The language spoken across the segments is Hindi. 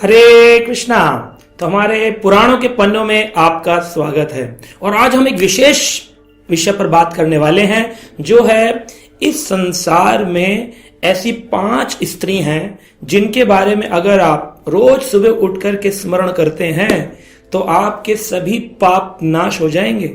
हरे कृष्णा। तो हमारे पुराणों के पन्नों में आपका स्वागत है और आज हम एक विशेष विषय पर बात करने वाले हैं, जो है इस संसार में ऐसी 5 स्त्री हैं जिनके बारे में अगर आप रोज सुबह उठ करके स्मरण करते हैं तो आपके सभी पाप नाश हो जाएंगे।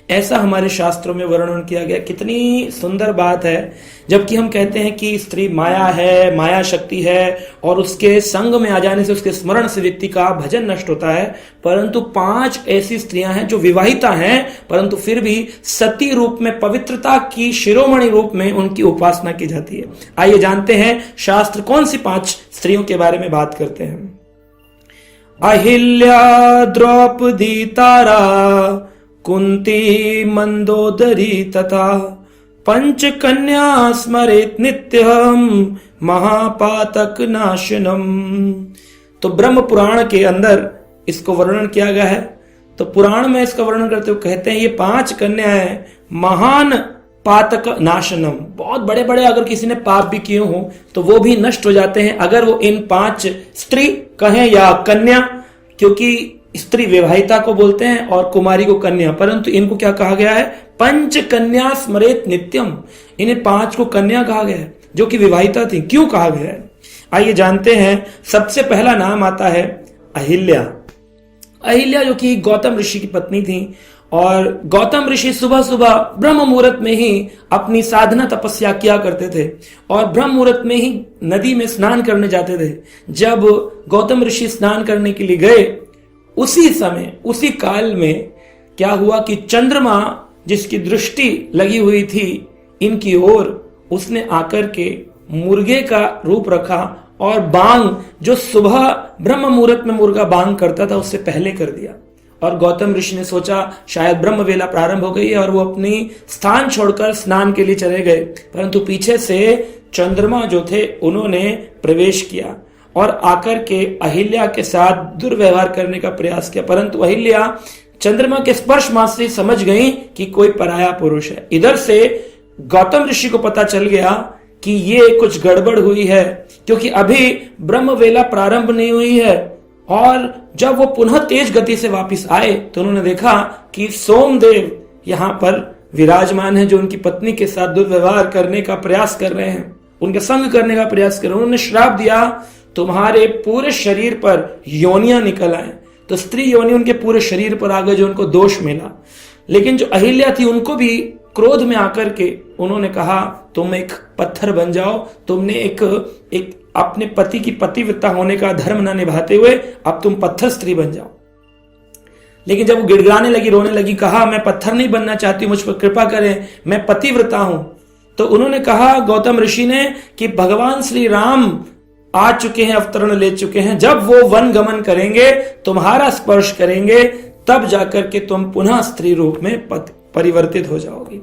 ऐसा हमारे शास्त्रों में वर्णन किया गया। कितनी सुंदर बात है, जबकि हम कहते हैं कि स्त्री माया है, माया शक्ति है और उसके संग में आ जाने से, उसके स्मरण से व्यक्ति का भजन नष्ट होता है। परंतु 5 ऐसी स्त्रियां हैं जो विवाहिता हैं, परंतु फिर भी सती रूप में, पवित्रता की शिरोमणि रूप में उनकी उपासना की जाती है। आइए जानते हैं शास्त्र कौन सी 5 स्त्रियों के बारे में बात करते हैं। अहिल्या, द्रौपदी, तारा, कुंती, मंदोदरी तथा पंचकन्या स्मरेत नित्यम महापातक नाशनम। तो ब्रह्म पुराण के अंदर इसको वर्णन किया गया है। तो पुराण में इसका वर्णन करते हुए कहते हैं ये 5 कन्याएं महान पातक नाशनम, बहुत बड़े बड़े अगर किसी ने पाप भी किए हो तो वो भी नष्ट हो जाते हैं अगर वो इन 5 स्त्री कहें या कन्या, क्योंकि स्त्री विवाहिता को बोलते हैं और कुमारी को कन्या, परंतु इनको क्या कहा गया है? पंच कन्या स्मरेत नित्यम। इन्हें 5 को कन्या कहा गया है जो कि विवाहिता थी। क्यों कहा गया है, आइए जानते हैं। सबसे पहला नाम आता है अहिल्या। अहिल्या जो कि गौतम ऋषि की पत्नी थी और गौतम ऋषि सुबह सुबह ब्रह्म मुहूर्त में ही अपनी साधना तपस्या किया करते थे और ब्रह्म मुहूर्त में ही नदी में स्नान करने जाते थे। जब गौतम ऋषि स्नान करने के लिए गए, उसी समय, उसी काल में क्या हुआ कि चंद्रमा जिसकी दृष्टि लगी हुई थी इनकी ओर, उसने आकर के मुर्गे का रूप रखा और बांग, जो सुबह ब्रह्म मुहूर्त में मुर्गा बांग करता था, उससे पहले कर दिया। और गौतम ऋषि ने सोचा शायद ब्रह्म वेला प्रारंभ हो गई है और वो अपनी स्थान छोड़कर स्नान के लिए चले गए, परंतु पीछे से चंद्रमा जो थे उन्होंने प्रवेश किया और आकर के अहिल्या के साथ दुर्व्यवहार करने का प्रयास किया। परंतु अहिल्या चंद्रमा के स्पर्श मात्र से समझ गई कि कोई पराया पुरुष है। इधर से गौतम ऋषि को पता चल गया कि ये कुछ गड़बड़ हुई है, क्योंकि अभी ब्रह्म वेला प्रारंभ नहीं हुई है। और जब वो पुनः तेज गति से वापस आए तो उन्होंने देखा कि सोमदेव यहां पर विराजमान है, जो उनकी पत्नी के साथ दुर्व्यवहार करने का प्रयास कर रहे हैं, उनके संग करने का प्रयास कर रहे हैं। उन्होंने श्राप दिया तुम्हारे पूरे शरीर पर योनियां निकल आए। तो स्त्री योनि उनके पूरे शरीर पर आ गए, जो उनको दोष मिला। लेकिन जो अहिल्या थी उनको भी क्रोध में आकर के उन्होंने कहा तुम एक पत्थर बन जाओ। तुमने एक अपने पति की पतिव्रता होने का धर्म न निभाते हुए अब तुम पत्थर स्त्री बन जाओ। लेकिन जब वो गिड़गिड़ाने लगी, रोने लगी, कहा मैं पत्थर नहीं बनना चाहती, मुझ पर कृपा करें, मैं पतिव्रता हूं। तो उन्होंने कहा गौतम ऋषि ने कि भगवान श्री राम आ चुके हैं, अवतरण ले चुके हैं। जब वो वन गमन करेंगे, तुम्हारा स्पर्श करेंगे, तब जाकर के तुम पुनः स्त्री रूप में परिवर्तित हो जाओगी।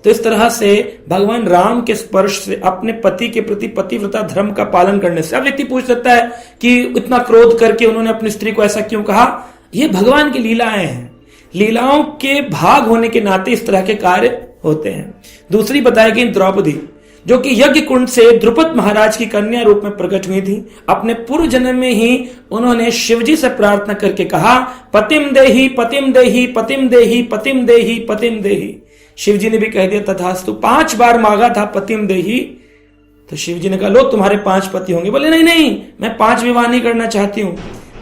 तो इस तरह से भगवान राम के स्पर्श से अपने पति के प्रति पतिव्रता धर्म का पालन करने से, अब व्यक्ति पूछ सकता है कि इतना क्रोध करके उन्होंने अपनी स्त्री को ऐसा क्यों कहा। ये भगवान की लीलाएं हैं, लीलाओं के भाग होने के नाते इस तरह के कार्य होते हैं। दूसरी बताएगी द्रौपदी, जो कि यज्ञ कुंड से द्रुपद महाराज की कन्या रूप में प्रकट हुई थी। अपने पूर्व जन्म में ही उन्होंने शिवजी से प्रार्थना करके कहा पतिम देही, पतिम देही, पतिम देही, पतिम देही, पतिम देही। शिवजी ने भी कह दिया तथास्तु। 5 बार मांगा था पतिम देही। तो शिवजी ने कहा लो तुम्हारे 5 पति होंगे। बोले नहीं नहीं, मैं 5 विवाह नहीं करना चाहती हूं।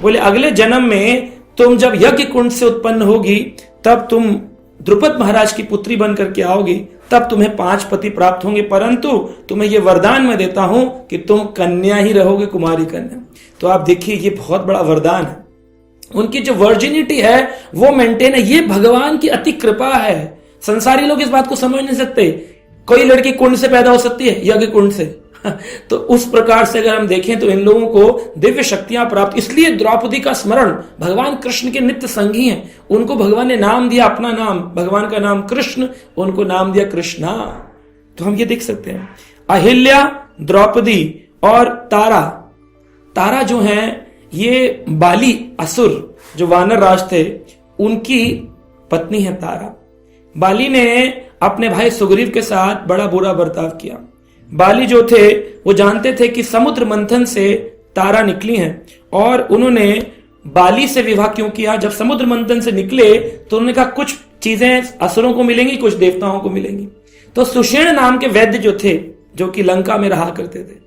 बोले अगले जन्म में तुम जब यज्ञ कुंड से उत्पन्न होगी तब तुम द्रुपद महाराज की पुत्री बन करके आओगी, तब तुम्हें 5 पति प्राप्त होंगे, परंतु तुम्हें यह वरदान मैं देता हूं कि तुम कन्या ही रहोगे, कुमारी कन्या। तो आप देखिए ये बहुत बड़ा वरदान है। उनकी जो वर्जिनिटी है वो मेंटेन है। ये भगवान की अति कृपा है। संसारी लोग इस बात को समझ नहीं सकते। कोई लड़की कुंड से पैदा हो सकती है, यज्ञ कुंड से। तो उस प्रकार से अगर हम देखें तो इन लोगों को दिव्य शक्तियां प्राप्त। इसलिए द्रौपदी का स्मरण, भगवान कृष्ण के नित्य संगी हैं। उनको भगवान ने नाम दिया, अपना नाम, भगवान का नाम कृष्ण, उनको नाम दिया कृष्णा। तो हम ये देख सकते हैं अहिल्या, द्रौपदी और तारा। तारा जो है ये बाली असुर, जो वानर राज थे, उनकी पत्नी है तारा। बाली ने अपने भाई सुग्रीव के साथ बड़ा बुरा बर्ताव किया। बाली जो थे वो जानते थे कि समुद्र मंथन से तारा निकली हैं, और उन्होंने बाली से विवाह क्यों किया? जब समुद्र मंथन से निकले तो उन्होंने कहा कुछ चीजें असुरों को मिलेंगी, कुछ देवताओं को मिलेंगी। तो सुषेण नाम के वैद्य जो थे, जो कि लंका में रहा करते थे,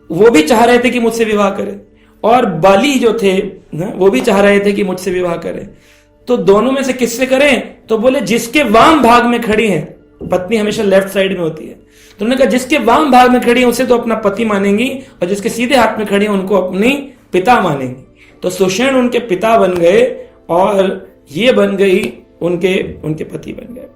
वो भी चाह रहे थे कि मुझसे विवाह करें, और बाली जो थे वो भी चाह रहे थे कि मुझसे विवाह करें। तो दोनों में से किससे करें? तो बोले जिसके वाम भाग में खड़ी है, पत्नी हमेशा लेफ्ट साइड में होती है, तो उन्होंने कहा जिसके वाम भाग में खड़ी है उसे तो अपना पति मानेंगी, और जिसके सीधे हाथ में खड़ी है उनको अपनी पिता मानेंगी। तो सुषेण उनके पिता बन गए और ये बन गई उनके पति बन गए।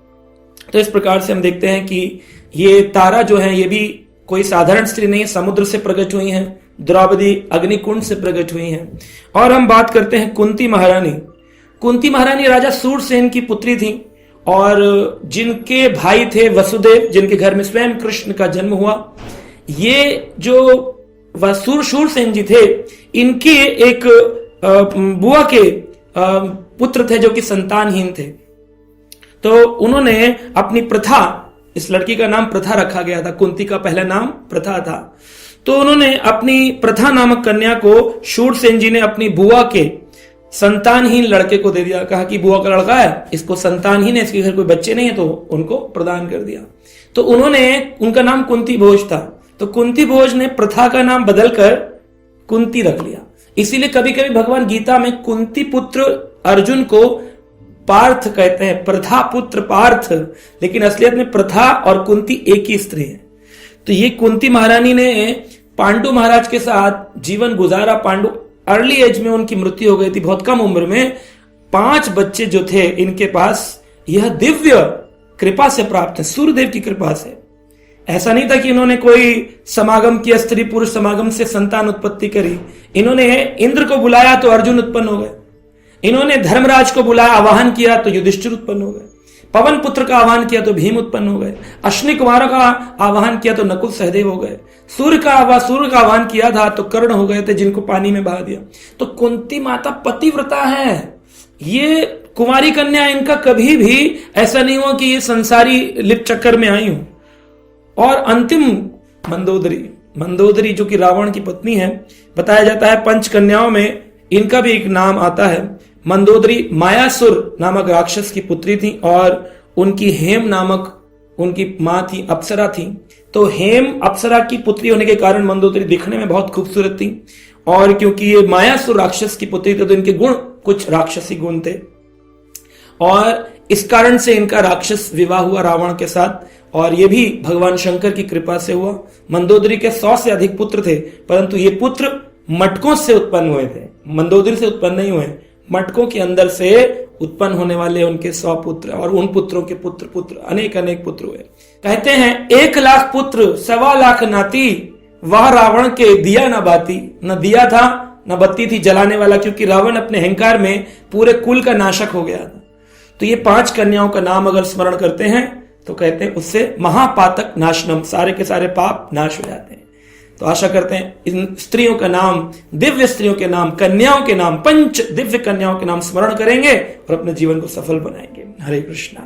तो इस प्रकार से हम देखते हैं कि ये तारा जो है ये भी कोई साधारण स्त्री नहीं, समुद्र से प्रकट हुई हैं, द्रौपदी अग्निकुंड से प्रकट हुई हैं। और हम बात करते हैं कुंती महारानी। कुंती महारानी राजा सूरसेन की पुत्री थी, और जिनके भाई थे वसुदेव, जिनके घर में स्वयं कृष्ण का जन्म हुआ। ये जो शूरसेन जी थे, इनके एक बुआ के पुत्र थे जो कि संतानहीन थे। तो उन्होंने अपनी प्रथा, इस लड़की का नाम प्रथा रखा गया था, कुंती का पहला नाम प्रथा था। तो उन्होंने अपनी प्रथा नामक कन्या को शूरसेन जी ने अपनी बुआ के संतानहीन लड़के को दे दिया। कहा कि बुआ का लड़का है, इसको संतानहीन है, इसके घर कोई बच्चे नहीं है, तो उनको प्रदान कर दिया। तो उनका नाम कुंती भोज था। तो कुंती भोज ने प्रथा का नाम बदलकर कुंती रख लिया। इसीलिए कभी कभी भगवान गीता में कुंती पुत्र अर्जुन को पार्थ कहते हैं, प्रथा पुत्र पार्थ, लेकिन असलियत में प्रथा और कुंती एक ही स्त्री है। तो ये कुंती महारानी ने पांडु महाराज के साथ जीवन गुजारा। पांडु अर्ली एज में उनकी मृत्यु हो गई थी, बहुत कम उम्र में। 5 बच्चे जो थे इनके पास, यह दिव्य कृपा से प्राप्त है, सूर्यदेव की कृपा से। ऐसा नहीं था कि इन्होंने कोई समागम किया, स्त्री पुरुष समागम से संतान उत्पत्ति करी। इन्होंने इंद्र को बुलाया तो अर्जुन उत्पन्न हो गए, इन्होंने धर्मराज को बुलाया, आवाहन किया तो युधिष्ठिर उत्पन्न हो गए, पवन पुत्र का आह्वान किया तो भीम उत्पन्न हो गए, अश्विनी कुमारों का आह्वान किया तो नकुल सहदेव हो गए, सूर्य का आह्वान किया था तो कर्ण हो गए थे, जिनको पानी में बहा दिया। तो कुंती माता पतिव्रता है। ये कुमारी कन्या, इनका कभी भी ऐसा नहीं हुआ कि ये संसारी लिप चक्कर में आई हूं। और अंतिम मंदोदरी जो कि रावण की पत्नी है, बताया जाता है 5 कन्याओं में इनका भी एक नाम आता है। मंदोदरी मायासुर नामक राक्षस की पुत्री थी, और उनकी हेम नामक उनकी मां थी, अप्सरा थी। तो हेम अप्सरा की पुत्री होने के कारण मंदोदरी दिखने में बहुत खूबसूरत थी, और क्योंकि ये मायासुर राक्षस की पुत्री थी तो इनके गुण कुछ राक्षसी गुण थे, और इस कारण से इनका राक्षस विवाह हुआ रावण के साथ। और ये भी भगवान शंकर की कृपा से हुआ। मंदोदरी के 100 से अधिक पुत्र थे, परंतु ये पुत्र मटकों से उत्पन्न हुए थे, मंदोदरी से उत्पन्न नहीं हुए। मटकों के अंदर से उत्पन्न होने वाले उनके 100 पुत्र, और उन पुत्रों के पुत्र अनेक पुत्र हुए। कहते हैं 1 लाख पुत्र 1.25 लाख नाती, वह रावण के दिया न बाती। न दिया था न बत्ती थी जलाने वाला, क्योंकि रावण अपने अहंकार में पूरे कुल का नाशक हो गया था। तो ये 5 कन्याओं का नाम अगर स्मरण करते हैं तो कहते हैं उससे महापातक नाशनम, सारे के सारे पाप नाश हो जाते हैं। तो आशा करते हैं इन स्त्रियों का नाम, दिव्य स्त्रियों के नाम, कन्याओं के नाम, 5 दिव्य कन्याओं के नाम स्मरण करेंगे और अपने जीवन को सफल बनाएंगे। हरे कृष्णा।